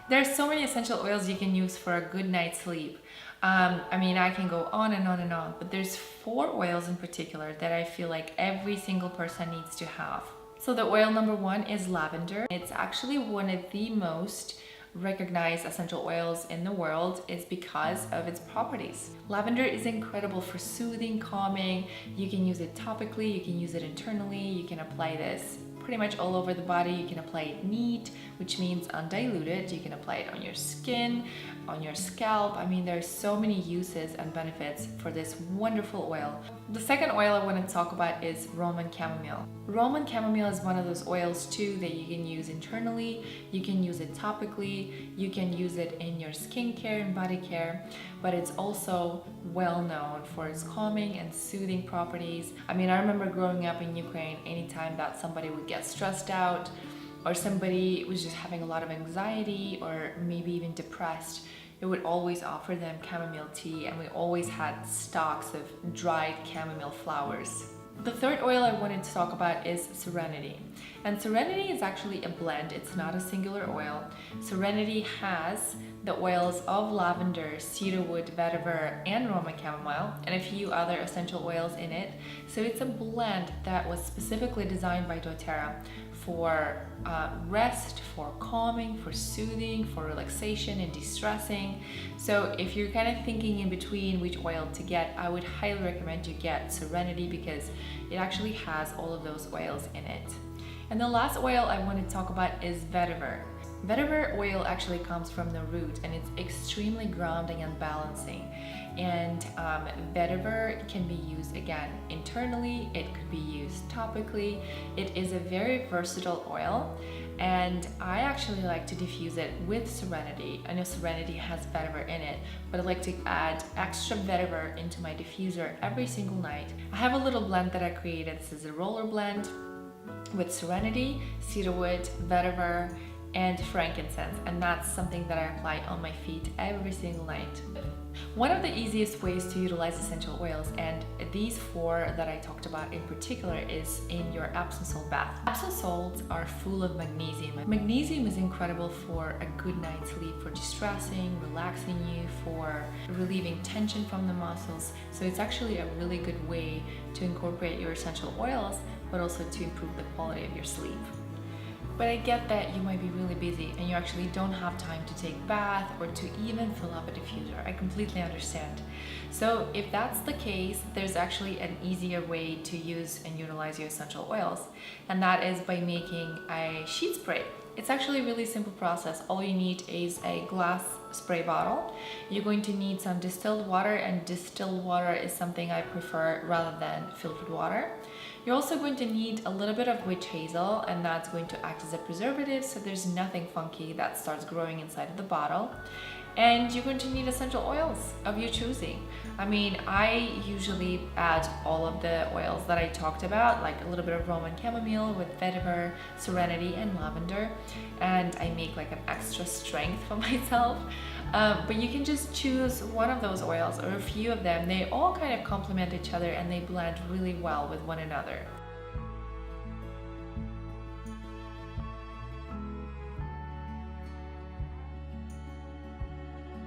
There's so many essential oils you can use for a good night's sleep. I mean, I can go on and on and on, but there's 4 oils in particular that I feel like every single person needs to have. So the oil number 1 is lavender. It's actually one of the most recognized essential oils in the world is because of its properties. Lavender is incredible for soothing, calming. You can use it topically, you can use it internally, you can apply this pretty much all over the body. You can apply it neat, which means undiluted. You can apply it on your skin, on your scalp. I mean, there's so many uses and benefits for this wonderful oil. The second oil I want to talk about is Roman chamomile. Roman chamomile is one of those oils too that you can use internally. You can use it topically. You can use it in your skincare and body care, but it's also well known for its calming and soothing properties. I mean, I remember growing up in Ukraine, anytime that somebody would get stressed out or somebody was just having a lot of anxiety or maybe even depressed, it would always offer them chamomile tea, and we always had stocks of dried chamomile flowers. The third oil I wanted to talk about is Serenity. And Serenity is actually a blend, it's not a singular oil. Serenity has the oils of lavender, cedarwood, vetiver, and Roman chamomile, and a few other essential oils in it. So it's a blend that was specifically designed by doTERRA for rest, for calming, for soothing, for relaxation and de-stressing. So if you're kind of thinking in between which oil to get, I would highly recommend you get Serenity because it actually has all of those oils in it. And the last oil I want to talk about is Vetiver. Vetiver oil actually comes from the root and it's extremely grounding and balancing. And vetiver can be used again internally, it could be used topically. It is a very versatile oil, and I actually like to diffuse it with Serenity. I know Serenity has vetiver in it, but I like to add extra vetiver into my diffuser every single night. I have a little blend that I created. This is a roller blend with Serenity, cedarwood, vetiver, and frankincense, and that's something that I apply on my feet every single night. One of the easiest ways to utilize essential oils, and these 4 that I talked about in particular, is in your Epsom salt bath. Epsom salts are full of magnesium. Magnesium is incredible for a good night's sleep, for distressing, relaxing you, for relieving tension from the muscles. So it's actually a really good way to incorporate your essential oils, but also to improve the quality of your sleep. But I get that you might be really busy and you actually don't have time to take a bath or to even fill up a diffuser. I completely understand. So if that's the case, there's actually an easier way to use and utilize your essential oils, and that is by making a sheet spray. It's actually a really simple process. All you need is a glass spray bottle. You're going to need some distilled water, and distilled water is something I prefer rather than filtered water. You're also going to need a little bit of witch hazel, and that's going to act as a preservative so there's nothing funky that starts growing inside of the bottle. And you're going to need essential oils of your choosing. I mean, I usually add all of the oils that I talked about, like a little bit of Roman chamomile with vetiver, Serenity, and lavender, and I make like an extra strength for myself. But you can just choose one of those oils or a few of them. They all kind of complement each other and they blend really well with one another.